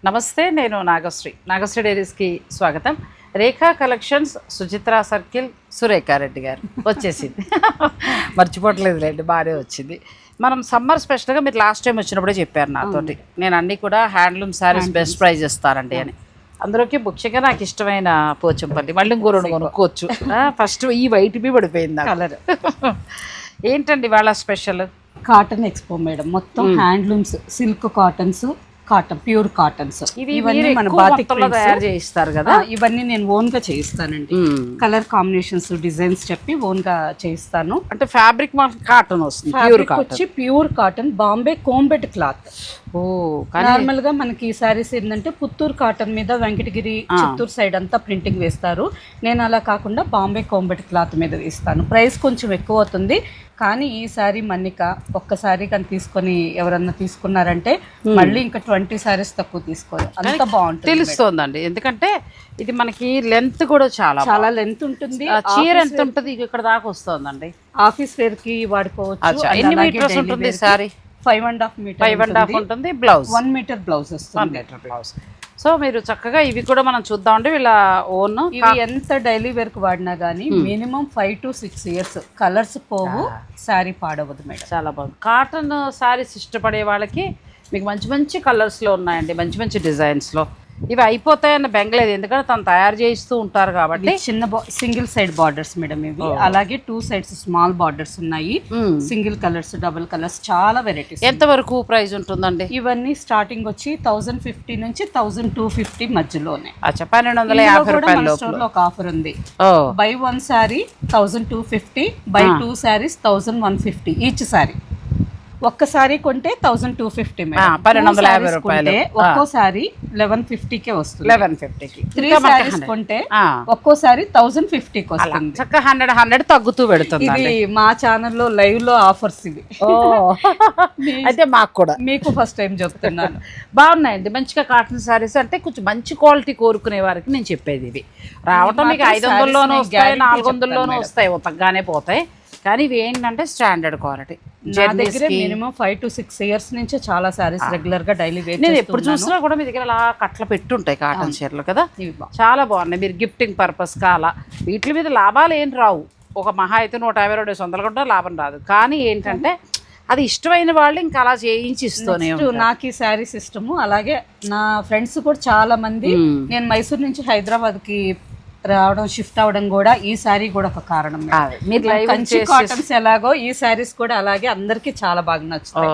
నమస్తే, నేను నాగశ్రీ డైరీస్కి స్వాగతం. రేఖా కలెక్షన్స్, సుచిత్ర సర్కిల్, సురేఖారెడ్డి గారు వచ్చేసింది. మర్చిపోవట్లేదులేండి, బాగానే వచ్చింది. మనం సమ్మర్ స్పెషల్గా మీరు లాస్ట్ టైం వచ్చినప్పుడే చెప్పారు నాతోటి, నేను అన్నీ కూడా హ్యాండ్లూమ్ శారీస్ బెస్ట్ ప్రైజ్ ఇస్తానండి అని. అందరికీ ముఖ్యంగా నాకు ఇష్టమైన పోచంపల్లి, మళ్ళీ ఇంకో రెండు కొనుక్కోవచ్చు. ఫస్ట్ ఈ వైట్ బి పడిపోయింది కలర్. ఏంటండి వాళ్ళ స్పెషల్? కాటన్ ఎక్స్పో మేడం, మొత్తం handlooms, silk cottons, cotton pure cottons. ఇవన్నీ మన బాతిక్ తయారు చేయిస్తారు కదా, ఇవన్నీ నేను ఓన్ గా చేయిస్తానండి. కలర్ కాంబినేషన్స్, డిజైన్స్ చెప్పి ఓన్ గా చేయిస్తాను. అంటే ఫ్యాబ్రిక్ కాటన్ వస్తుంది, వచ్చి ప్యూర్ కాటన్, బాంబే కోంబెట్ క్లాత్. నార్మల్ గా మనకి ఈ సారీస్ ఏంటంటే పుత్తూరు కాటన్ మీద వెంకటగిరి, చిత్తూరు సైడ్ అంతా ప్రింటింగ్ వేస్తారు. నేను అలా కాకుండా బాంబే కోంబెట్ క్లాత్ మీద వేస్తాను. ప్రైస్ కొంచెం ఎక్కువ అవుతుంది, కానీ ఈ సారీ మన్నిక ఒక్కసారి కానీ తీసుకొని ఎవరన్నా తీసుకున్నారంటే మళ్ళీ ఇంకా 20 సారీస్ తక్కువ తీసుకోవాలి, అంత బాగుంటుంది. తెలుస్తుందండి, ఎందుకంటే ఇది మనకి లెంత్ కూడా చాలా లెంత్ ఉంటుంది. చీర ఎంత ఉంటుంది? ఇక్కడ దాకా వస్తుందండి. ఆఫీస్ వేర్ కి వాడుకోవచ్చు. ఎన్ని మీటర్స్ ఉంటుంది సారీ? 5.5 మీటర్. 5.5 ఉంటుంది. బ్లౌజ్ 1 మీటర్ బ్లౌజ్ వస్తుంది. 1 మీటర్ బ్లౌజ్. సో మీరు చక్కగా ఇవి కూడా మనం చూద్దామండి. వీళ్ళ ఓన్ ఇవి ఎంత డైలీ వేర్ కు వాడినా గానీ మినిమం 5 to 6 ఇయర్స్ కలర్స్ పోవు, శారీ పాడవద్దు మేడం. చాలా బాగుంది. కాటన్ శారీస్ ఇష్టపడే వాళ్ళకి మీకు మంచి మంచి కలర్స్లో ఉన్నాయండి, మంచి మంచి డిజైన్స్లో. ఇవి అయిపోతాయన్న బెంగలేదు, ఎందుకంటే తను తయారు చేయిస్తూ ఉంటారు కాబట్టి. చిన్న సింగిల్ సైడ్ బార్డర్స్ మేడం ఇవి. అలాగే 2 సైడ్స్ స్మాల్ బార్డర్స్ ఉన్నాయి. సింగిల్ కలర్స్, డబుల్ కలర్స్, చాలా వెరైటీస్. ఎంత వరకు ప్రైస్ ఉంటుందండి? ఇవన్నీ స్టార్టింగ్ వచ్చి 1050 నుంచి 1250 మధ్యలోనే. 1250 రూపాయలు. ఒక ఆఫర్ ఉంది. By 1 sorry 1250, by 2 saris 1150 each sorry. ఒక్కసారి కొంటే 1250 1250 రూపాయలు. ఒక్కోసారి 1150కే వస్తుంది. 1150కి 3 సారీస్ కొంటే ఒక్కోసారి 1050కి వస్తుంది. చక్కగా 100 తగ్గుతూ పెడుతుంది. ఇది మా ఛానల్లో లైవ్ లో ఆఫర్స్ ఇవి. అయితే మాకు కూడా, మీకు ఫస్ట్ టైం చెప్తున్నాను. బాగున్నాయండి మంచిగా కాటన్ సారీస్. అంటే కొంచెం మంచి క్వాలిటీ కోరుకునే వారికి నేను చెప్పేది, ఇవి రావటం మీకు 500లోనూ వస్తాయి, 400లోనూ వస్తాయి, తగ్గానే పోతాయి. కానీ ఇవి ఏంటంటే స్టాండర్డ్ క్వాలిటీ. నా దగ్గర మినిమం 5 to 6 ఇయర్స్ నుంచి చాలా సారీస్ రెగ్యులర్ గా డైలీ వేర్. నేను ఎప్పుడు చూసినా కూడా మీ దగ్గర అలా కట్ల పెట్టుంటాయి కాటన్ చీరలు కదా, చాలా బాగున్నాయి. మీరు గిఫ్టింగ్ పర్పస్ కాలా, వీటి మీద లాభాలు ఏం రావు. ఒక మహా అయితే 150-200 కూడా లాభం రాదు. కానీ ఏంటంటే అది ఇష్టమైన వాళ్ళు ఇంకా అలా చేయించి ఇస్తూనే. నాకు ఈ శారీస్ ఇష్టము. అలాగే నా ఫ్రెండ్స్ కూడా చాలా మంది, నేను మైసూర్ నుంచి హైదరాబాద్ కి రావడం, షిఫ్ట్ అవడం కూడా ఈ సారీ కూడా ఒక కారణం. కంచి కాటన్స్ ఎలాగో ఈ సారీస్ కూడా అలాగే అందరికి చాలా బాగా నచ్చుతాయి.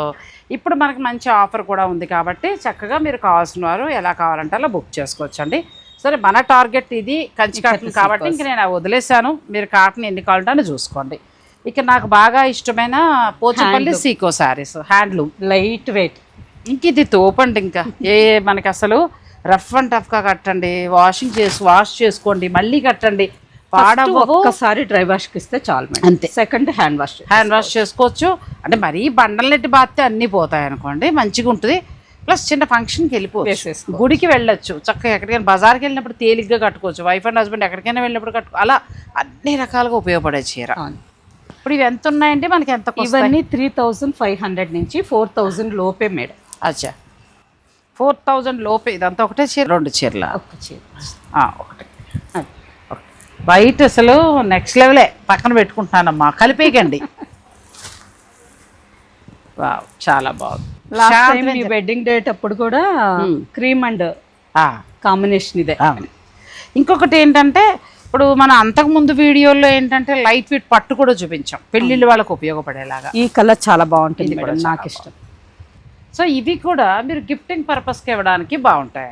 ఇప్పుడు మనకి మంచి ఆఫర్ కూడా ఉంది కాబట్టి చక్కగా మీరు కావాల్సిన వారు ఎలా కావాలంటే అలా బుక్ చేసుకోవచ్చండి. సరే, మన టార్గెట్ ఇది కంచి కాటన్ కాబట్టి ఇంక నేను వదిలేసాను. మీరు కాటన్ ఎన్ని కావాలంటే చూసుకోండి. ఇక నాకు బాగా ఇష్టమైన పోచంపల్లి సీకో శారీస్, హ్యాండ్లూమ్, లైట్ వెయిట్. ఇంక ఇది తోపండి. ఇంకా మనకి అసలు రఫ్ అండ్ టఫ్గా కట్టండి, వాష్ చేసుకోండి, మళ్ళీ కట్టండి, ఒక్కసారి డ్రై వాష్కి ఇస్తే చాలు అంతే. సెకండ్ హ్యాండ్ వాష్ చేసుకోవచ్చు. అంటే మరీ బండలు నెట్టి బాస్తే అన్నీ పోతాయి అనుకోండి, మంచిగా ఉంటుంది. ప్లస్ చిన్న ఫంక్షన్కి వెళ్ళిపోవచ్చు, గుడికి వెళ్ళొచ్చు, చక్కగా ఎక్కడికైనా బజార్కి వెళ్ళినప్పుడు తేలిగ్గా కట్టుకోవచ్చు, వైఫ్ అండ్ హస్బెండ్ ఎక్కడికైనా వెళ్ళినప్పుడు అలా అన్ని రకాలుగా ఉపయోగపడే చీర. ఇప్పుడు ఇవి ఎంత ఉన్నాయంటే మనకి ఎంత? ఇవన్నీ 3500 నుంచి 4000 లోపే మేడం. అచ్చా, 4000 లోపే. ఇదంతా ఒకటే చీర, 2 చీరల? ఒక చీర ఒకటి. వైట్ అసలు నెక్స్ట్ లెవెలే, పక్కన పెట్టుకుంటున్నానమ్మా, కలిపేయకండి. చాలా బాగుంది. వెడ్డింగ్ డేట్ అప్పుడు కూడా క్రీమ్ అండ్ కాంబినేషన్ ఇదే. ఇంకొకటి ఏంటంటే, ఇప్పుడు మన అంతకుముందు వీడియోలో ఏంటంటే లైట్ వెయిట్ పట్టు కూడా చూపించాం, పెళ్ళిళ్ళు వాళ్ళకు ఉపయోగపడేలాగా. ఈ కలర్ చాలా బాగుంటుంది మేడం, నాకు ఇష్టం. సో ఇవి కూడా మీరు గిఫ్టింగ్ పర్పస్కి ఇవ్వడానికి బాగుంటాయి.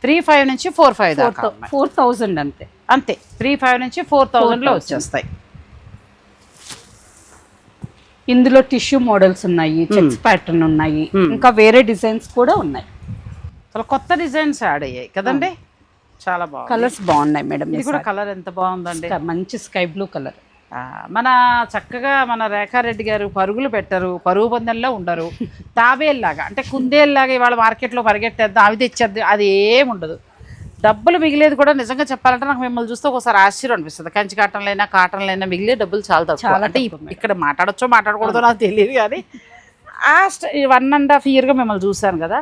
3500 నుంచి 4500 దాకా. 4000 అంతే. 3500 నుంచి 4000లో వచ్చేస్తాయి. ఇందులో టిష్యూ మోడల్స్ ఉన్నాయి, చెక్స్ ప్యాటర్న్ ఉన్నాయి, ఇంకా వేరే డిజైన్స్ కూడా ఉన్నాయి. అసలు కొత్త డిజైన్స్ యాడ్ అయ్యాయి కదండి, చాలా బాగుంది. కలర్స్ బాగున్నాయి మేడం. ఇది కూడా కలర్ ఎంత బాగుందండి, మంచి స్కై బ్లూ కలర్. మన చక్కగా మన రేఖారెడ్డి గారు పరుగులు పెట్టరు, పరుగు పందెంలో ఉండరు, తాబేల్లాగా అంటే కుందేల్లాగా ఇవాళ మార్కెట్లో పరిగెట్టేద్దాం, అవి తెచ్చేద్దాం, అది ఏముండదు. డబ్బులు మిగిలేదు కూడా నిజంగా చెప్పాలంటే నాకు మిమ్మల్ని చూస్తే ఒకసారి ఆశ్చర్యం అనిపిస్తుంది. కంచి కాటన్లైనా మిగిలే డబ్బులు చాలా తక్కువ. అంటే ఇక్కడ మాట్లాడచ్చో మాట్లాడకూడదో నాకు తెలియదు, కానీ 1.5 ఇయర్గా మిమ్మల్ని చూశాను కదా,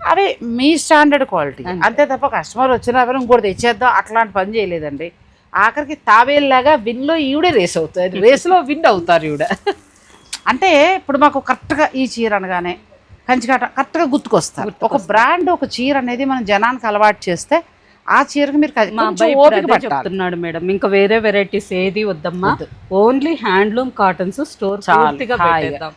అవి మీ స్టాండర్డ్ క్వాలిటీ అంతే తప్ప కస్టమర్ వచ్చినా ఎవరు ఇంకోటి తెచ్చేద్దాం అట్లాంటి పని చేయలేదండి. ఆఖరికి తాబేల్లాగా విన్లో ఈవిడే రేస్ అవుతుంది, రేస్లో విన్ అవుతారు ఈవిడ. అంటే ఇప్పుడు మాకు కరెక్ట్గా ఈ చీర అనగానే కంచికాట కరెక్ట్గా గుర్తుకొస్తారు. ఒక బ్రాండ్ ఒక చీర అనేది మనం జనానికి అలవాటు చేస్తే ఆ చీరకు మీరు చెప్తున్నాడు మేడం, ఇంకా వేరే వెరైటీస్ ఏది వద్దమ్మా, ఓన్లీ హ్యాండ్లూమ్ కాటన్స్ స్టోర్ పూర్తిగా పెట్టేద్దాం.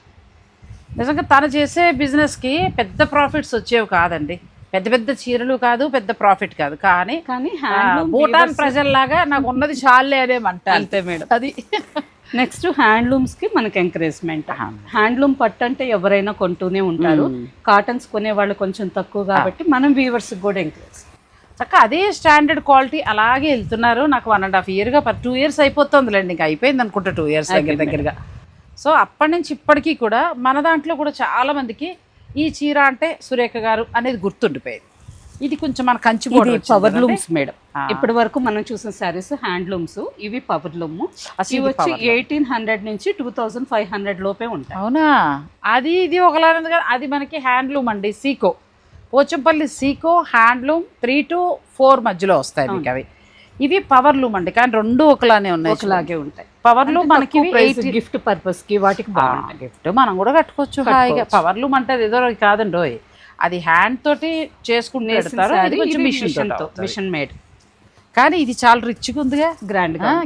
నిజంగా తను చేసే బిజినెస్కి పెద్ద ప్రాఫిట్స్ వచ్చేవి కాదండి, పెద్ద పెద్ద చీరలు కాదు, పెద్ద ప్రాఫిట్ కాదు, కానీ భూటాన్ ప్రజల్లాగా నాకు ఉన్నది చాలే అనేమంట అంతే మేడం. అది నెక్స్ట్ హ్యాండ్లూమ్స్కి మనకి ఎంకరేజ్మెంట్. హ్యాండ్లూమ్ పట్టు అంటే ఎవరైనా కొంటూనే ఉంటారు, కాటన్స్ కొనే వాళ్ళు కొంచెం తక్కువ కాబట్టి మనం వీవర్స్కి కూడా ఎంకరేజ్. చక్క అదే స్టాండర్డ్ క్వాలిటీ అలాగే వెళ్తున్నారు. నాకు 1.5 ఇయర్గా 2 ఇయర్స్ అయిపోతుందిలేండి, ఇంకా అయిపోయింది అనుకుంటా 2 ఇయర్స్ దగ్గరగా. సో అప్పటి నుంచి ఇప్పటికీ కూడా మన దాంట్లో కూడా చాలామందికి ఈ చీర అంటే సురేఖ గారు అనేది గుర్తుండిపోయేది. ఇది కొంచెం మన కంచి పవర్ లూమ్స్ మేడం. ఇప్పటి వరకు మనం చూసిన శారీస్ హ్యాండ్లూమ్స్, ఇవి పవర్ లూమ్. ఇవి వచ్చి 1800 నుంచి 2500 లోపే ఉంటాయి. అవునా, అది ఇది ఒకలాగా కదా. అది మనకి హ్యాండ్లూమ్ అండి, సీకో పోచంపల్లి సీకో హ్యాండ్లూమ్ 3 to 4 మధ్యలో వస్తాయి మీకు అవి. ఇవి పవర్ లూమ్ అండి, కానీ రెండు ఒకలానే ఉన్నాయి, ఒకలాగే ఉంటాయి. పవర్ లూమ్ మనకి గిఫ్ట్ పర్పస్ కి వాటికి గిఫ్ట్ మనం కూడా కట్టుకోవచ్చు హాయిగా. పవర్ లూమ్ అంటే అది ఏదో కాదండి, అది హ్యాండ్ తోటి చేసుకుంటే మిషన్ మేడ్. కానీ ఇది చాలా రిచ్గా ఉందిగా,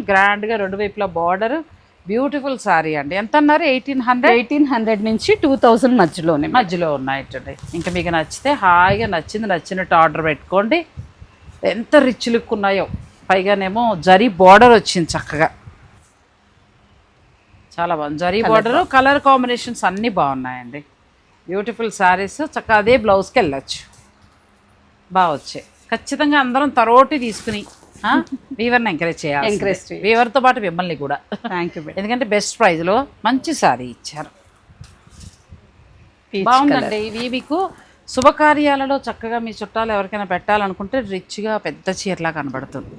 గ్రాండ్గా 2 వైపులా బార్డర్, బ్యూటిఫుల్ సారీ అండి. ఎంత అన్నారు? 1800 నుంచి 2000 మధ్యలో ఉన్నాయండి. ఇంకా మీకు నచ్చితే హాయిగా నచ్చినట్టు ఆర్డర్ పెట్టుకోండి. ఎంత రిచ్ లుక్ ఉన్నాయో, పైగానేమో జరీ బార్డర్ వచ్చింది చక్కగా, చాలా బాగుంది. జరీ బార్డర్, కలర్ కాంబినేషన్స్ అన్నీ బాగున్నాయండి. బ్యూటిఫుల్ శారీస్, చక్కగా అదే బ్లౌజ్కి వెళ్ళచ్చు, బాగా వచ్చాయి. ఖచ్చితంగా అందరం తరోటి తీసుకుని వీవర్ని ఎంకరేజ్ చేయాలి, వీవర్తో పాటు మిమ్మల్ని కూడా. Thank you. ఎందుకంటే బెస్ట్ ప్రైస్లో మంచి శారీ ఇచ్చారు, బాగుందండి. ఇవి మీకు శుభకార్యాలలో చక్కగా మీ చుట్టాలు ఎవరికైనా పెట్టాలనుకుంటే రిచ్గా పెద్ద చీరలా కనబడుతుంది.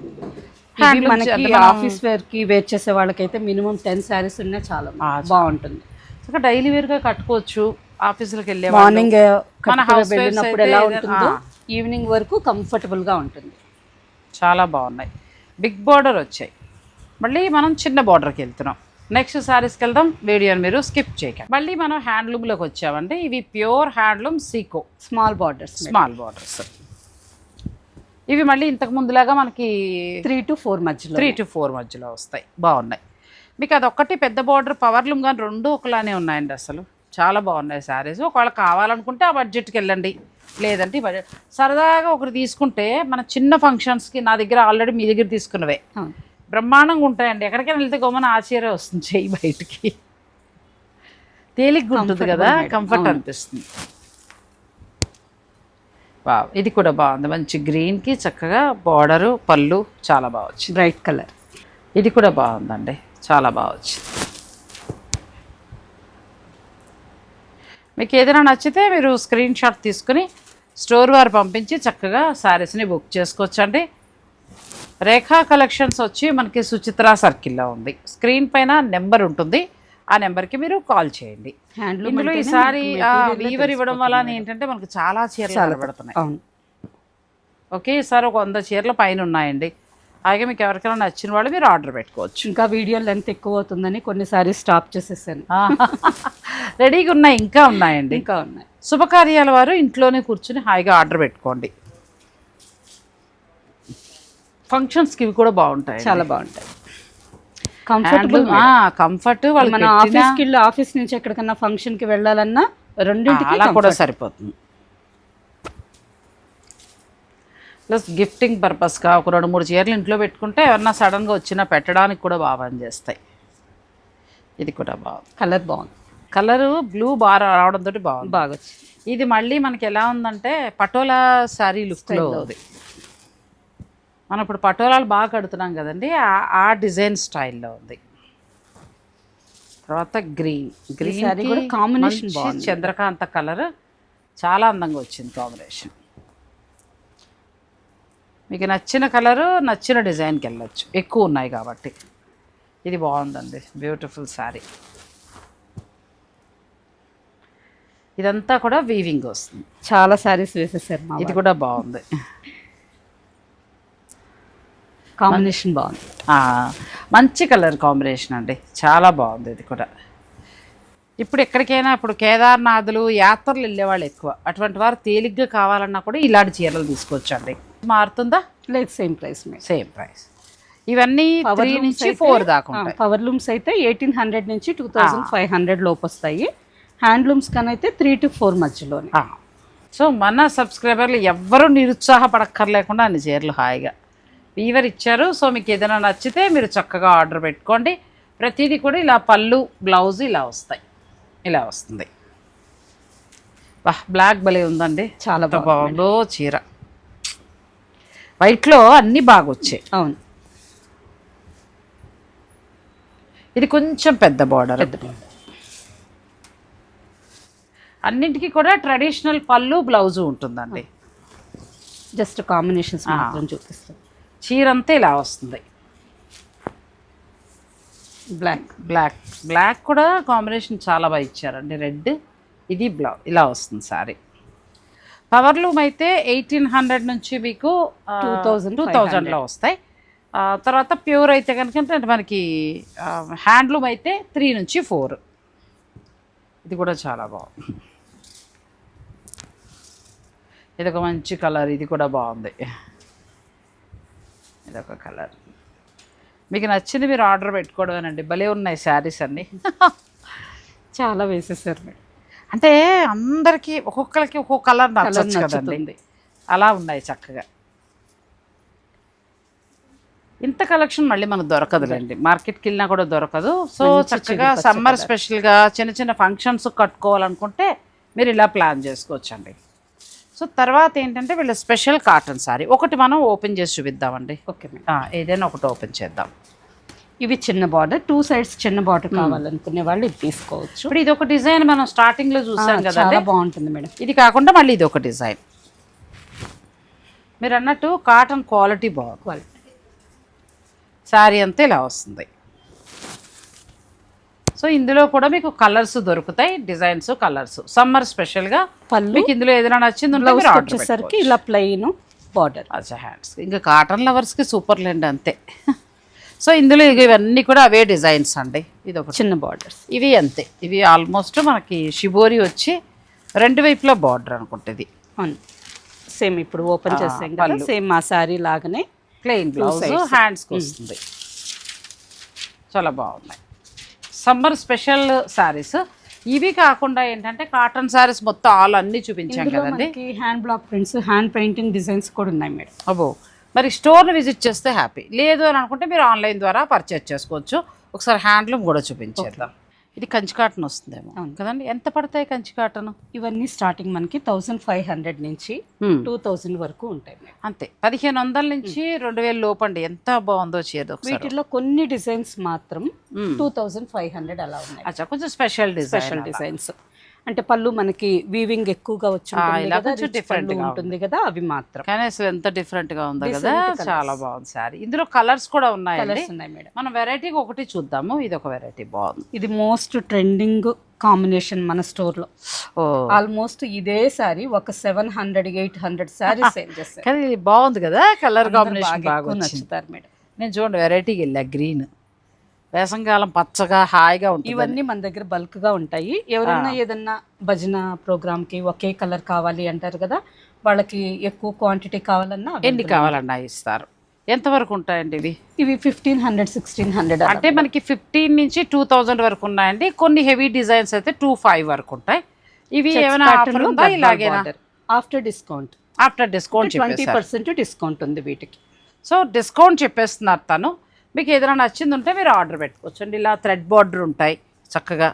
మనకి ఆఫీస్ వేర్ కి వేర్ చేసే వాళ్ళకైతే మినిమం 10 శారీస్ ఉన్నా చాలా బాగుంటుంది. చక్కగా డైలీ వేర్గా కట్టుకోవచ్చు. ఆఫీసులకు వెళ్ళే మార్నింగ్ వెళ్ళినప్పుడు ఎలా ఉంటుందో ఈవినింగ్ వరకు కంఫర్టబుల్గా ఉంటుంది. చాలా బాగున్నాయి, బిగ్ బార్డర్ వచ్చాయి. మళ్ళీ మనం చిన్న బార్డర్కి వెళ్తున్నాం. నెక్స్ట్ శారీస్కి వెళ్దాం, వీడియోని మీరు స్కిప్ చేయకండి. మళ్ళీ మనం హ్యాండ్లూమ్లోకి వచ్చామండి. ఇవి pure handloom Seeko small borders. ఇవి మళ్ళీ ఇంతకు ముందులాగా మనకి 3 to 4 మధ్యలో వస్తాయి, బాగున్నాయి. మీకు అదొక్కటి పెద్ద బార్డర్ పవర్లూమ్ కానీ రెండు ఒకలానే ఉన్నాయండి, అసలు చాలా బాగున్నాయి శారీస్. ఒకవేళ కావాలనుకుంటే ఆ బడ్జెట్కి వెళ్ళండి, లేదంటే బడ్జెట్ సరదాగా ఒకటి తీసుకుంటే మన చిన్న ఫంక్షన్స్కి నా దగ్గర ఆల్రెడీ మీ దగ్గర తీసుకున్నవే బ్రహ్మాండంగా ఉంటాయండి. ఎక్కడికైనా వెళ్తే గోమన ఆశ్చర్యం వస్తుంది, చెయ్యి బయటికి తేలిగ్గా ఉంటుంది కదా, కంఫర్ట్ అనిపిస్తుంది. బాగా ఇది కూడా బాగుంది, మంచి గ్రీన్కి చక్కగా బార్డరు పళ్ళు చాలా బాగా వచ్చింది, బ్రైట్ కలర్. ఇది కూడా బాగుందండి, చాలా బాగా వచ్చింది. మీకు ఏదైనా నచ్చితే మీరు స్క్రీన్ షాట్ తీసుకుని స్టోర్ వారు పంపించి చక్కగా శారీస్ని బుక్ చేసుకోవచ్చండి. రేఖా కలెక్షన్స్ వచ్చి మనకి సుచిత్ర సర్కిల్లో ఉంది. స్క్రీన్ పైన నెంబర్ ఉంటుంది, ఆ నెంబర్కి మీరు కాల్ చేయండి. ఇందులో ఈసారి వీవర్ ఇవ్వడం వల్ల ఏంటంటే మనకు చాలా చీరలు కనబడుతున్నాయి. ఓకే, ఈసారి ఒక 100 చీరల పైన ఉన్నాయండి. అలాగే మీకు ఎవరికైనా నచ్చిన వాళ్ళు మీరు ఆర్డర్ పెట్టుకోవచ్చు. ఇంకా వీడియో లెంత్ ఎక్కువ అవుతుందని కొన్నిసారి స్టాప్ చేసేసాను. రెడీగా ఉన్నాయి, ఇంకా ఉన్నాయండి, ఇంకా ఉన్నాయి. శుభకార్యాల వారు ఇంట్లోనే కూర్చుని హాయిగా ఆర్డర్ పెట్టుకోండి. ఫంక్షన్స్కి ఇవి కూడా బాగుంటాయి, చాలా బాగుంటాయి. Comfortable, comfort. మన ఆఫీస్ నుంచి ఎక్కడికన్నా ఫంక్షన్కి వెళ్ళాలన్నా రెండింటికి అలా కూడా సరిపోతుంది. ప్లస్ గిఫ్టింగ్ పర్పస్గా ఒక 2-3 చీరలు ఇంట్లో పెట్టుకుంటే ఎవరన్నా సడన్గా వచ్చినా పెట్టడానికి కూడా బాగా పనిచేస్తాయి. ఇది కూడా బాగుంది, కలర్ బాగుంది. కలరు బ్లూ బాగా రావడంతో బాగుంది, బాగా వచ్చింది. ఇది మళ్ళీ మనకి ఎలా ఉందంటే పటోలా శారీ లుక్లో ఉంది. మనం ఇప్పుడు పటోలాలు బాగా కడుతున్నాం కదండి, ఆ డిజైన్ స్టైల్లో ఉంది. తర్వాత గ్రీన్ కాంబినేషన్ చంద్రకాంత కలర్ చాలా అందంగా వచ్చింది కాంబినేషన్. మీకు నచ్చిన కలరు నచ్చిన డిజైన్కి వెళ్ళచ్చు, ఎక్కువ ఉన్నాయి కాబట్టి. ఇది బాగుందండి, బ్యూటిఫుల్ శారీ. ఇదంతా కూడా వీవింగ్ వస్తుంది. చాలా శారీస్ వేసేసారు మా ఇది కూడా బాగుంది, కాంబినేషన్ బాగుంది. మంచి కలర్ కాంబినేషన్ అండి, చాలా బాగుంది ఇది కూడా. ఇప్పుడు ఎక్కడికైనా ఇప్పుడు కేదార్నాథులు యాత్రలు వెళ్ళేవాళ్ళు ఎక్కువ, అటువంటి వారు తేలిగ్గా కావాలన్నా కూడా ఇలాంటి చీరలు తీసుకోవచ్చండి. మారుతుందా? లేదు, సేమ్ ప్రైస్ మీద, సేమ్ ప్రైస్. ఇవన్నీ 3 నుంచి 4 దాకా ఉంటాయి. పవర్ లూమ్స్ అయితే 1800 నుంచి 2500 లోపు వస్తాయి. హ్యాండ్లూమ్స్ కనైతే 3 to 4 మధ్యలోనే. సో మన సబ్స్క్రైబర్లు ఎవ్వరూ నిరుత్సాహపడక్కర్లేకుండా అన్ని చీరలు హాయిగా వీవర్ ఇచ్చారు. సో మీకు ఏదైనా నచ్చితే మీరు చక్కగా ఆర్డర్ పెట్టుకోండి. ప్రతిదీ కూడా ఇలా పళ్ళు బ్లౌజ్ ఇలా వస్తాయి, ఇలా వస్తుంది. వా, బ్లాక్ భలే ఉందండి, చాలా బాగుందో చీర. వైట్లో అన్నీ బాగా వచ్చాయి. అవును, ఇది కొంచెం పెద్ద బార్డర్. అన్నింటికి కూడా ట్రెడిషనల్ పళ్ళు బ్లౌజు ఉంటుందండి. జస్ట్ కాంబినేషన్స్ మాత్రం చూపిస్తాం. చీర అంతా ఇలా వస్తుంది. బ్లాక్ బ్లాక్ బ్లాక్ కూడా కాంబినేషన్ చాలా బాగా ఇచ్చారండి. రెడ్, ఇది ఇలా వస్తుంది సారీ. పవర్ లూమ్ అయితే 1800 నుంచి మీకు 2000లో వస్తాయి. తర్వాత ప్యూర్ అయితే కనుక అంటే మనకి హ్యాండ్లూమ్ అయితే 3 నుంచి 4. ఇది కూడా చాలా బాగుంది, ఇది ఒక మంచి కలర్, ఇది కూడా బాగుంది. ఇదొక కలర్, మీకు నచ్చింది మీరు ఆర్డర్ పెట్టుకోవడమేనండి. భలే ఉన్నాయి శారీస్ అన్నీ. చాలా వేసేసారు మేడం. అంటే అందరికీ ఒక్కొక్కరికి ఒక్కొక్క కలర్ నచ్చచ్చు కదండి, అలా ఉన్నాయి చక్కగా. ఇంత కలెక్షన్ మళ్ళీ మనకు దొరకదులేండి, మార్కెట్కి వెళ్ళినా కూడా దొరకదు. సో చక్కగా సమ్మర్ స్పెషల్గా చిన్న చిన్న ఫంక్షన్స్ కట్టుకోవాలనుకుంటే మీరు ఇలా ప్లాన్ చేసుకోవచ్చండి. సో తర్వాత ఏంటంటే వీళ్ళ స్పెషల్ కాటన్ సారీ ఒకటి మనం ఓపెన్ చేసి చూపిద్దామండి. ఓకే మేడం, ఏదైనా ఒకటి ఓపెన్ చేద్దాం. ఇవి చిన్న బార్డర్, 2 sides చిన్న బార్డర్ కావాలనుకునే వాళ్ళు ఇది తీసుకోవచ్చు. ఇప్పుడు ఇది ఒక డిజైన్ మనం స్టార్టింగ్లో చూసాం కదా, చాలా బాగుంటుంది మేడం. ఇది కాకుండా మళ్ళీ ఇది ఒక డిజైన్. మీరు అన్నట్టు కాటన్ క్వాలిటీ బాగుంది. శారీ అంతా ఇలా వస్తుంది. సో ఇందులో కూడా మీకు కలర్స్ దొరుకుతాయి, డిజైన్స్ కలర్స్. సమ్మర్ స్పెషల్గా మీకు ఇందులో ఏదైనా నచ్చింది వచ్చేసరికి ఇలా ప్లెయిన్ బార్డర్. అచ్చా, హ్యాండ్స్ ఇంకా కాటన్ లవర్స్కి సూపర్ లేండి అంతే. సో ఇందులో ఇవన్నీ కూడా అవే డిజైన్స్ అండి. ఇది ఒక చిన్న బార్డర్స్, ఇవి అంతే. ఇవి ఆల్మోస్ట్ మనకి షిబోరి వచ్చి 2 వైపులా బార్డర్ అనుకుంటుంది. సేమ్ ఇప్పుడు ఓపెన్ చేసాం కదా, సేమ్ ఆ శారీ లాగానే ప్లెయిన్ బ్లౌజ్, హ్యాండ్స్కి వస్తుంది. చాలా బాగున్నాయి సమ్మర్ స్పెషల్ శారీస్. ఇవి కాకుండా ఏంటంటే కాటన్ శారీస్ మొత్తం ఆల్ అన్నీ చూపించాం కదండి. Hand block prints, hand painting designs కూడా ఉన్నాయి మేడం. అబ్బో, మరి స్టోర్ని విజిట్ చేస్తే హ్యాపీ. లేదు అని అనుకుంటే మీరు ఆన్లైన్ ద్వారా పర్చేజ్ చేసుకోవచ్చు. ఒకసారి హ్యాండ్లూమ్ కూడా చూపించేద్దాం. ఇది కంచి కాటన్ వస్తుందేమో కదండి. ఎంత పడతాయి కంచి కాటన్? ఇవన్నీ స్టార్టింగ్ మనకి 1500 నుంచి 2000 వరకు ఉంటాయి. అంతే, 1500 నుంచి 2000 లోపండి. ఎంత బాగుందో చీర. వీటిలో కొన్ని డిజైన్స్ మాత్రం 2500 అలా ఉన్నాయి. అచ్చా, కొంచెం స్పెషల్ డిజైన్స్ అంటే పళ్ళు మనకి వీవింగ్ ఎక్కువగా వచ్చి డిఫరెంట్ ఉంటుంది కదా, అవి మాత్రం. కానీ అసలు ఎంత డిఫరెంట్ గా ఉంది కదా, చాలా బాగుంది సారీ. ఇందులో కలర్స్ కూడా ఉన్నాయి మేడం. మనం వెరైటీగా ఒకటి చూద్దాము. ఇది ఒక వెరైటీ బాగుంది. ఇది మోస్ట్ ట్రెండింగ్ కాంబినేషన్ మన స్టోర్ లో. ఆల్మోస్ట్ ఇదే సారీ ఒక 700-800 సారీస్ సేల్ చేస్తారు. కానీ ఇది బాగుంది కదా, కలర్ కాంబినేషన్ బాగా నచ్చుతారు మేడం. నేను చూడండి వెరైటీకి వెళ్ళా, గ్రీన్, వేసంకాలం పచ్చగా హాయిగా ఉంటుంది. ఇవన్నీ మన దగ్గర బల్క్ గా ఉంటాయి. ఎవరైనా ఏదన్నా భజన ప్రోగ్రామ్ కి ఒకే కలర్ కావాలి అంటారు కదా, వాళ్ళకి ఎక్కువ క్వాంటిటీ కావాలన్నా ఎన్ని కావాలన్నా ఇస్తారు. ఎంతవరకు ఉంటాయండి ఇవి? ఇవి 1500-1600. అంటే మనకి 15 నుంచి 2000 వరకు ఉన్నాయండి. కొన్ని హెవీ డిజైన్స్ అయితే 25 వరకు ఉంటాయి. ఇవి ఏమైనా ఆఫర్ ఉందా? ఇలాగేనా? ఆఫ్టర్ డిస్కౌంట్ 20% డిస్కౌంట్ ఉంది వీటికి. సో డిస్కౌంట్ చెప్పేస్తున్నారు తను. మీకు ఏదైనా నచ్చింది ఉంటే మీరు ఆర్డర్ పెట్టుకోవచ్చు అండి. ఇలా థ్రెడ్ బార్డర్ ఉంటాయి చక్కగా.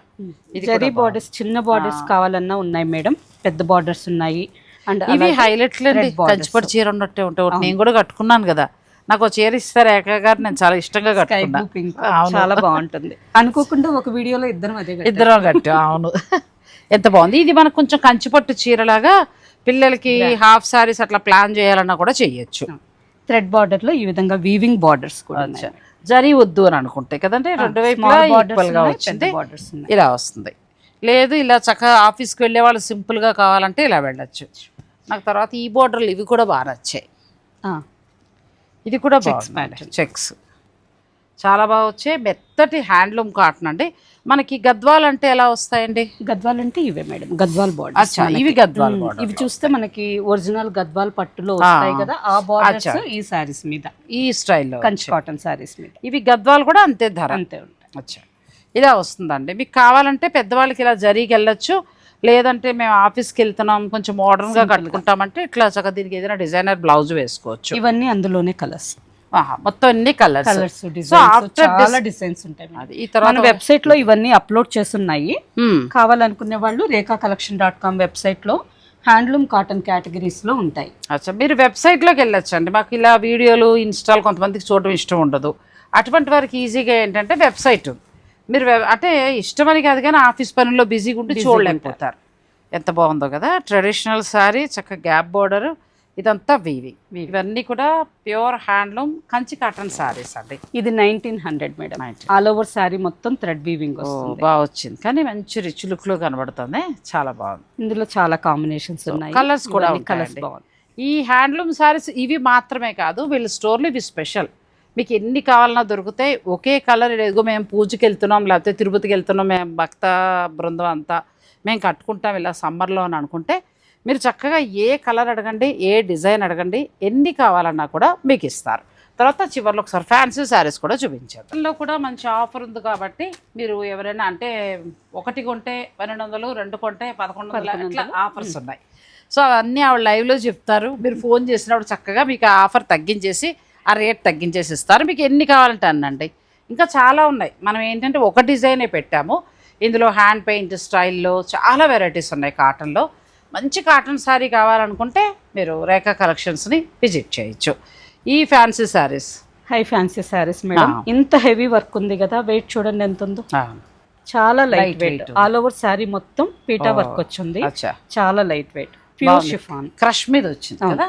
జరీ బార్డర్స్, చిన్న బార్డర్స్ కావాలన్నా ఉన్నాయి మేడం, పెద్ద బార్డర్స్ ఉన్నాయి. అండ్ ఇవి హైలైట్లు అండి, కంచిపట్టు చీర ఉన్నట్టే ఉంటాయి. నేను కూడా కట్టుకున్నాను కదా, నాకు చీర ఇస్తారు ఏకా గారు, నేను చాలా ఇష్టంగా కట్టుకున్నా. చాలా బాగుంటుంది. అనుకోకుండా ఒక వీడియోలో ఇద్దరం కట్టాం. అవును, ఎంత బాగుంది. ఇది మనకు కొంచెం కంచిపట్టు చీరలాగా పిల్లలకి హాఫ్ సారీస్ అట్లా ప్లాన్ చేయాలన్నా కూడా చెయ్యొచ్చు. థ్రెడ్ బార్డర్ లో ఈ విధంగా వీవింగ్ బార్డర్స్ కూడా జరీ వద్దు అని అనుకుంటే కదంటే 2 వైపులా ఈక్వల్ గా వచ్చింది. ఇలా వస్తుంది. లేదు ఇలా చక్కగా ఆఫీస్కి వెళ్ళే వాళ్ళు సింపుల్గా కావాలంటే ఇలా వెళ్ళచ్చు. నాకు తర్వాత ఈ బోర్డర్లు ఇవి కూడా బాగా నచ్చాయి. ఇది కూడా చెక్స్ చాలా బాగా వచ్చాయి. మెత్తటి హ్యాండ్లూమ్ కాటన్ అండి. మనకి గద్వాల్ అంటే ఎలా వస్తాయండి? గద్వాల్ అంటే ఇవే మేడం, గద్వాల్ బార్డర్స్. ఇవి గద్వాల్ బార్డర్. ఇవి చూస్తే మనకి ఒరిజినల్ గద్వాల్ పట్టులో వస్తాయి కదా, ఆ బార్డర్స్ ఈ సారీస్ మీద, ఈ స్టైల్లో కంచి కాటన్ సారీస్ మీద. ఇవి గద్వాల్ కూడా అంతే ధర, అంతే ఉంటాయి. అచ్చా, ఇలా వస్తుందండి. మీకు కావాలంటే పెద్దవాళ్ళకి ఇలా జరీకి వెళ్ళొచ్చు, లేదంటే మేము ఆఫీస్కి వెళ్తున్నాం కొంచెం మోడర్న్గా కట్టుకుంటామంటే ఇట్లా చక్కగా దీనికి ఏదైనా డిజైనర్ బ్లౌజ్ వేసుకోవచ్చు. ఇవన్నీ అందులోనే కలర్స్, మొత్తం ఎన్ని కలర్స్, చాలా డిజైన్స్ ఉంటాయి. ఈ తర్వాత వెబ్సైట్ లో ఇవన్నీ అప్లోడ్ చేస్తున్నాయి. కావాలనుకునే వాళ్ళు rekhacollection.com వెబ్సైట్ లో హ్యాండ్లూమ్ కాటన్ కేటగిరీస్ లో ఉంటాయి. అచ్చా, మీరు వెబ్సైట్లోకి వెళ్ళొచ్చు అండి. మాకు ఇలా వీడియోలు ఇన్స్టాల్ కొంతమందికి చూడడం ఇష్టం ఉండదు. అటువంటి వారికి ఈజీగా ఏంటంటే వెబ్సైట్ మీరు అంటే ఇష్టమని కాదు కానీ ఆఫీస్ పనుల్లో బిజీగా ఉండి చూడలేకపోతారు. ఎంత బాగుందో కదా, ట్రెడిషనల్ శారీ, చక్కగా గ్యాప్ బోర్డర్, ఇదంతా వీవింగ్. ఇవన్నీ కూడా pure handloom Kanchi cotton saris అండి. ఇది 1900 మేడం. ఆల్ ఓవర్ శారీ మొత్తం థ్రెడ్ వీవింగ్ వస్తుంది. బాగా వచ్చింది కానీ మంచి రిచ్ లుక్ లో కనబడుతుంది. చాలా బాగుంది. ఇందులో చాలా కాంబినేషన్స్ ఉన్నాయి, కలర్స్ కూడా కలర్స్ బాగుంది. ఈ హ్యాండ్లూమ్ శారీస్ ఇవి మాత్రమే కాదు, వీళ్ళ స్టోర్లో ఇవి స్పెషల్. మీకు ఎన్ని కావాలన్నా దొరుకుతాయి. ఒకే కలర్, ఎదుగు మేము పూజకి వెళ్తున్నాం లేకపోతే తిరుపతికి వెళ్తున్నాం, మేము భక్త బృందం అంతా మేము కట్టుకుంటాం ఇలా సమ్మర్లో అని అనుకుంటే మీరు చక్కగా ఏ కలర్ అడగండి, ఏ డిజైన్ అడగండి, ఎన్ని కావాలన్నా కూడా మీకు ఇస్తారు. తర్వాత చివరిలో ఒకసారి ఫ్యాన్సీ శారీస్ కూడా చూపించారు. అందులో కూడా మంచి ఆఫర్ ఉంది కాబట్టి మీరు ఎవరైనా అంటే ఒకటి కొంటే 1200, 2 కొంటే 1100 అట్లా ఆఫర్స్ ఉన్నాయి. సో అవన్నీ ఆవిడ లైవ్లో చెప్తారు. మీరు ఫోన్ చేసినప్పుడు చక్కగా మీకు ఆ ఆఫర్ తగ్గించేసి ఆ రేట్ తగ్గించేసి ఇస్తారు. మీకు ఎన్ని కావాలంటే అనండి. ఇంకా చాలా ఉన్నాయి. మనం ఏంటంటే ఒక డిజైనే పెట్టాము. ఇందులో హ్యాండ్ పెయింట్ స్టైల్లో చాలా వెరైటీస్ ఉన్నాయి. కాటన్లో మంచి కాటన్ శారీ కావాలనుకుంటే మీరు రేఖా కలెక్షన్స్ని విజిట్ చేయొచ్చు. ఈ fancy saris, high fancy saris madam. ఇంత హెవీ వర్క్ ఉంది కదా, వెయిట్ చూడండి ఎంత ఉందో. చాలా light weight, all over sari మొత్తం పీటా వర్క్ వచ్చింది. చాలా light weight, pure chiffon crush మీద వచ్చింది కదా.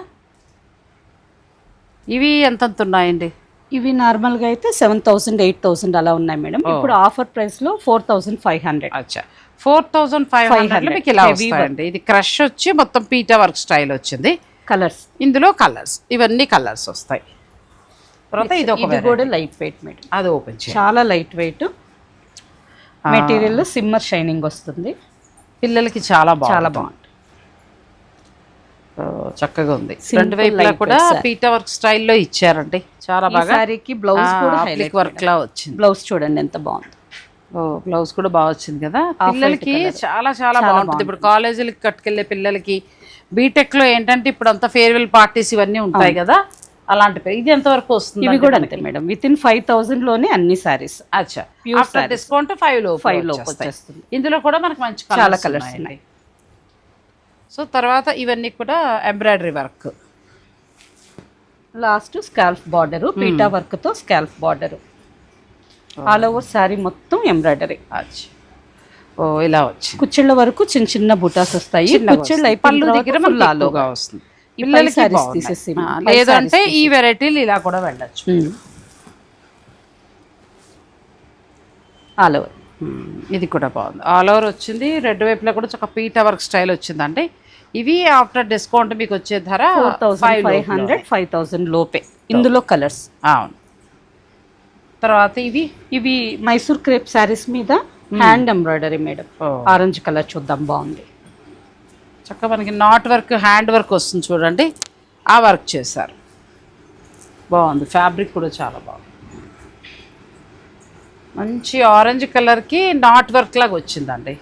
ఇవి ఎంత ఉన్నాయండి? ఇవి నార్మల్గా అయితే 7000, 8000 అలా ఉన్నాయి మేడం. ఇప్పుడు ఆఫర్ ప్రైస్లో 4500. అచ్చా, 4500 మీకు ఇలా వస్తాయండి. ఇది క్రష్ వచ్చి మొత్తం పీటా వర్క్ స్టైల్ వచ్చింది. కలర్స్, ఇందులో కలర్స్, ఇవన్నీ కలర్స్ వస్తాయి. తర్వాత ఇది కూడా లైట్ వెయిట్ మేడం. అది ఓపెన్ చేయండి. చాలా లైట్ వెయిట్ మెటీరియల్, సిమ్మర్ షైనింగ్ వస్తుంది. పిల్లలకి చాలా బాగుంది, చక్కగా ఉంది. రెండు వైపులా కూడా పీటా వర్క్ స్టైల్లో ఇచ్చారండి. చాలా బాగా. సారీకి బ్లౌజ్ కూడా హైలైట్ వర్క్ లా వచ్చింది. బ్లౌజ్ చూడండి ఎంత బాగుంది. బ్లౌజ్ కూడా బాగా వచ్చింది కదా. పిల్లలకి చాలా చాలా బాగుంటుంది. ఇప్పుడు కాలేజీలకి కట్టుకెళ్లే పిల్లలకి, బీటెక్ లో ఏంటంటే ఇప్పుడు అంతా ఫేర్వెల్ పార్టీస్ ఇవన్నీ ఉంటాయి కదా, అలాంటి. ఇది ఎంత వరకు వస్తుంది? ఇవి కూడా అంతే మేడం, వితిన్ 5000 లోనే అన్ని సారీస్. అచ్చా, డిస్కౌంట్ 5 లోపు వచ్చేస్తుంది. ఇందులో కూడా మనకి మంచి చాలా కలర్స్ ఉన్నాయి. సో తర్వాత ఇవన్నీ కూడా embroidery work. Last scallop border, పీటా వర్క్ తో scallop border. All over sari మొత్తం ఎంబ్రాయిడరీ. ఓ ఇలా వచ్చి కుచ్చిళ్ళ వరకు చిన్న చిన్న బుటాస్ వస్తాయి. కుచ్చిళ్ళు పళ్ళు దగ్గర లాగా వస్తుంది. పిల్లలకి తీసేసి లేదంటే ఈ వెరైటీలు ఇలా కూడా వెళ్ళచ్చు. ఆల్ ఓవర్ ఇది కూడా బాగుంది. ఆల్ ఓవర్ వచ్చింది. రెండు వైపులా కూడా ఒక పీటా వర్క్ స్టైల్ వచ్చిందండి. ఇవి ఆఫ్టర్ డిస్కౌంట్ మీకు వచ్చే ధర 4500, 5000 లోపే. ఇందులో కలర్స్. అవును. తర్వాత ఇవి మైసూర్ క్రేప్ శారీస్ మీద hand embroidery madam. Orange colour చూద్దాం, బాగుంది. చక్కగా మనకి నాట్ వర్క్, హ్యాండ్ వర్క్ వస్తుంది చూడండి, ఆ వర్క్ చేశారు. బాగుంది. ఫ్యాబ్రిక్ కూడా చాలా బాగుంది. మంచి ఆరెంజ్ కలర్కి నాట్ వర్క్ లాగా వచ్చిందండి.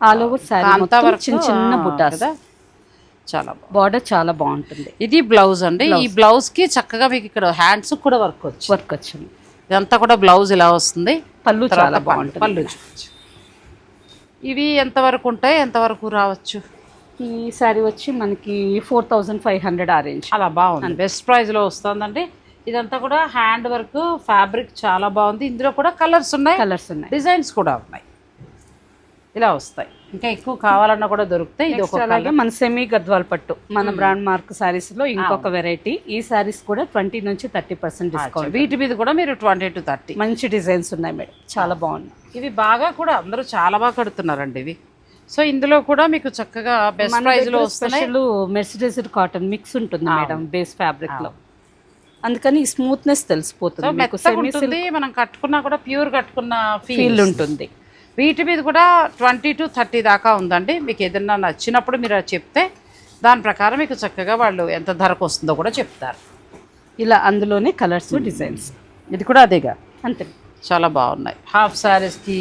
ఆల్ ఓవర్ శారీ మొత్తం చిన్న చిన్న బుటాస్. చాలా బాగుంది. బార్డర్ చాలా బాగుంటుంది. ఇది బ్లౌజ్ అండి. ఈ బ్లౌజ్కి చక్కగా మీకు ఇక్కడ హ్యాండ్స్ కూడా వర్క్ వచ్చింది. ఇదంతా కూడా బ్లౌజ్ ఇలా వస్తుంది. పళ్ళు చాలా బాగుంటుంది. పళ్ళు ఇవి ఎంతవరకు ఉంటాయి, ఎంతవరకు రావచ్చు? ఈ శారీ వచ్చి మనకి 4500 ఆ రేంజ్. అలా బాగుంది. బెస్ట్ ప్రైస్లో వస్తుందండి. ఇదంతా కూడా హ్యాండ్ వర్క్, ఫ్యాబ్రిక్ చాలా బాగుంది. ఇందులో కూడా కలర్స్ ఉన్నాయి, డిజైన్స్ కూడా ఉన్నాయి. ఇలా వస్తాయి. ఇంకా ఎక్కువ కావాలన్నా కూడా దొరుకుతాయి. ఇది ఒక మన సెమీ గద్వాల్ పట్టు, మన బ్రాండ్ మార్క్ శారీస్ లో ఇంకొక వెరైటీ. ఈ శారీస్ కూడా 20 నుంచి 30% డిస్కౌంట్. వీటి మీద కూడా మీరు 20 to 30 మంచి డిజైన్స్ ఉన్నాయి మేడం. చాలా బాగున్నాయి. ఇవి బాగా కూడా అందరూ చాలా బాగా కడుతున్నారండి ఇవి. సో ఇందులో కూడా మీకు చక్కగా బెస్ట్ ప్రైస్లో వస్తున్నాయి. స్పెషల్ మెర్సిడైజ్డ్ కాటన్ మిక్స్ ఉంటుంది మేడం బేస్ ఫ్యాబ్రిక్ లో, అందుకని ఈ స్మూత్నెస్ తెలిసిపోతుంది మీకు. ఉంటుంది మనం కట్టుకున్నా కూడా ప్యూర్ కట్టుకున్న ఫీల్ ఉంటుంది. వీటి మీద కూడా 20 to 30 దాకా ఉందండి. మీకు ఏదైనా నచ్చినప్పుడు మీరు అది చెప్తే దాని ప్రకారం మీకు చక్కగా వాళ్ళు ఎంత ధరకు వస్తుందో కూడా చెప్తారు. ఇలా అందులోనే కలర్స్ డిజైన్స్. ఇది కూడా అదేగా, అంతే, చాలా బాగున్నాయి. హాఫ్ శారీస్కి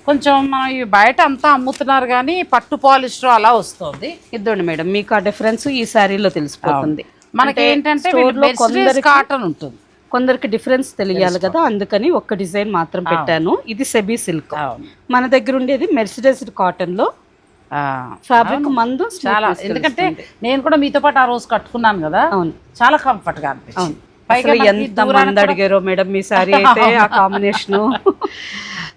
కొంచెం మనం ఇవి బయట అంతా అమ్ముతున్నారు కానీ పట్టు పాలిస్టర్ అలా వస్తుంది. ఇద్దండి మేడం మీకు ఆ డిఫరెన్స్ ఈ శారీలో తెలిసిపోతుంది. మనకి ఏంటంటే కాటన్ ఉంటుంది, కొందరికి డిఫరెన్స్ తెలియాలి కదా, అందుకని ఒక్క డిజైన్ మాత్రం పెట్టాను. ఇది సెబీ సిల్క్. మన దగ్గర ఉండేది మెర్సిడైజ్డ్ కాటన్ లో ఫ్యాబ్రిక్ మందు చాలా. ఎందుకంటే నేను కూడా మీతో పాటు ఆ రోజు కట్టుకున్నాను కదా, అవును, చాలా కంఫర్ట్ గా అనిపిస్తుంది. ఎంత మంది అడిగారో మేడం మీ సారీ అయితే ఆ కాంబినేషన్.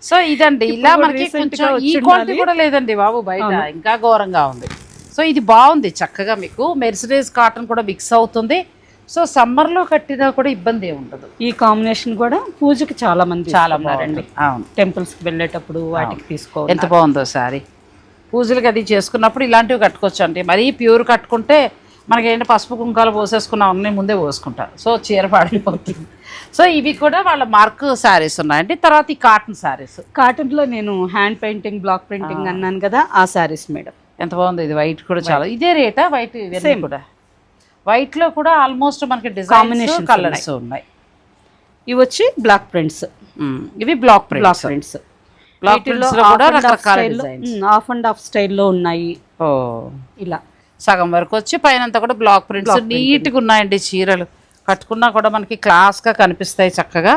సో ఇదండి, ఇలా మనకి కొంచెం ఈ క్వాలిటీ కూడా లేదండి బాబు, బయట ఇంకా ఘోరంగా ఉంది. సో ఇది బాగుంది చక్కగా, మీకు మెర్సిడైజ్ కాటన్ కూడా మిక్స్ అవుతుంది. సో సమ్మర్ లో కట్టినా కూడా ఇబ్బంది ఏమి ఉండదు. ఈ కాంబినేషన్ కూడా పూజకి చాలా మంది చాలా బాగుంది. అవును, టెంపుల్స్ కి వెళ్ళేటప్పుడు వాటికి తీసుకోవాలి. ఎంత బాగుందో సారీ. పూజలకి అది చేసుకున్నప్పుడు ఇలాంటివి కట్టుకోవచ్చు అండి. మరీ ప్యూర్ కట్టుకుంటే మనకేంటి పసుపు కుంకాలు పోసేసుకున్నాం అన్నీ ముందే పోసుకుంటారు, సో చీర పాడైపోతుంది. సో ఇవి కూడా వాళ్ళ మార్క్ శారీస్ ఉన్నాయండి. తర్వాత ఈ కాటన్ శారీస్, కాటన్లో నేను హ్యాండ్ పెయింటింగ్ బ్లాక్ ప్రింటింగ్ అన్నాను కదా, ఆ శారీస్ మేడం. ఎంత బాగుంది. ఇది వైట్ కూడా చాలా, ఇదే రేటా వైట్? సేమ్ కూడా వైట్లో కూడా ఆల్మోస్ట్ మనకి డిజైన్ కలర్స్ ఉన్నాయి. ఇవి వచ్చి బ్లాక్ ప్రింట్స్, ఇవి block prints. Of and of స్టైల్లో ఉన్నాయి. ఓ, ఇలా సగం వరకు వచ్చి పైన కూడా బ్లాక్ ప్రింట్స్ నీట్గా ఉన్నాయండి. చీరలు కట్టుకున్నా కూడా మనకి క్లాస్ గా కనిపిస్తాయి చక్కగా.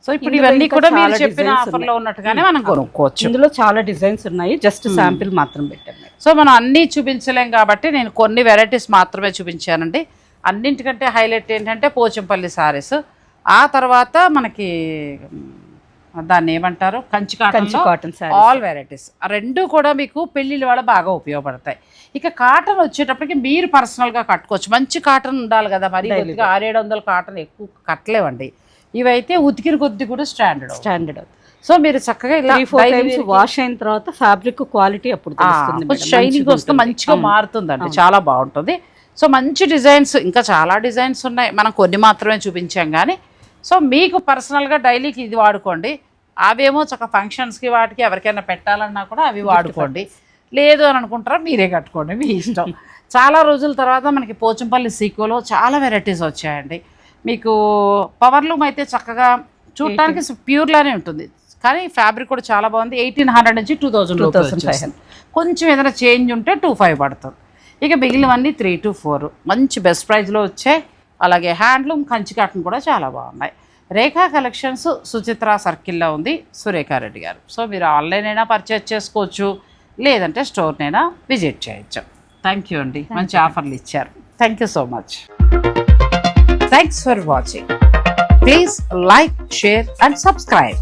సో ఇప్పుడు ఇవన్నీ కూడా మీరు చెప్పిన ఆఫర్లో ఉన్నట్టుగానే మనం కొనుక్కోవచ్చు. ఇందులో చాలా డిజైన్స్ ఉన్నాయి, జస్ట్ శాంపిల్ మాత్రం పెట్టాను. సో మనం అన్నీ చూపించలేం కాబట్టి నేను కొన్ని వెరైటీస్ మాత్రమే చూపించానండి. అన్నింటికంటే హైలైట్ ఏంటంటే పోచంపల్లి సారీస్, ఆ తర్వాత మనకి దాన్ని ఏమంటారు కంచి కాటన్ ఆల్ వెరైటీస్. ఆ రెండు కూడా మీకు పెళ్ళిళ్ళ వల్ల బాగా ఉపయోగపడతాయి. ఇక కాటన్ వచ్చేటప్పటికి మీరు పర్సనల్గా కట్టుకోవచ్చు. మంచి కాటన్ ఉండాలి కదా, మరి 600-700 కాటన్ ఎక్కువ కట్టలేవండి. ఇవైతే ఉతికిన కొద్ది కూడా స్టాండర్డ్. సో మీరు చక్కగా ఇలా 3-4 టైమ్స్ వాష్ అయిన తర్వాత ఫ్యాబ్రిక్ క్వాలిటీ అప్పుడు తెలుస్తుంది, షైనింగ్ వస్తే మంచిగా మారుతుందండి, చాలా బాగుంటుంది. సో మంచి డిజైన్స్, ఇంకా చాలా డిజైన్స్ ఉన్నాయి, మనం కొన్ని మాత్రమే చూపించాం కానీ. సో మీకు పర్సనల్గా డైలీకి ఇది వాడుకోండి. అవేమో చక్కగా ఫంక్షన్స్కి వాటికి ఎవరికైనా పెట్టాలన్నా కూడా అవి వాడుకోండి. లేదు అని అనుకుంటారా మీరే కట్టుకోండి, మీ ఇష్టం. చాలా రోజుల తర్వాత మనకి పోచంపల్లి సీకోలో చాలా వెరైటీస్ వచ్చాయండి. మీకు పవర్ లూమ్ అయితే చక్కగా చూడటానికి ప్యూర్లానే ఉంటుంది, కానీ ఫ్యాబ్రిక్ కూడా చాలా బాగుంది. 1800 నుంచి 2000 కొంచెం ఏదైనా చేంజ్ ఉంటే 2500 పడుతుంది. ఇక మిగిలినవన్నీ 3 to 4 మంచి బెస్ట్ ప్రైస్లో వచ్చాయి. అలాగే హ్యాండ్లూమ్ కంచి కాటన్ కూడా చాలా బాగున్నాయి. రేఖా కలెక్షన్స్ సుచిత్ర సర్కిల్లో ఉంది, సురేఖారెడ్డి గారు. సో మీరు ఆన్లైన్ అయినా పర్చేజ్ చేసుకోవచ్చు, లేదంటే స్టోర్నైనా విజిట్ చేయొచ్చు. థ్యాంక్ యూ అండి, మంచి ఆఫర్లు ఇచ్చారు. Thank you so much. Thanks for watching. Please like, share and subscribe.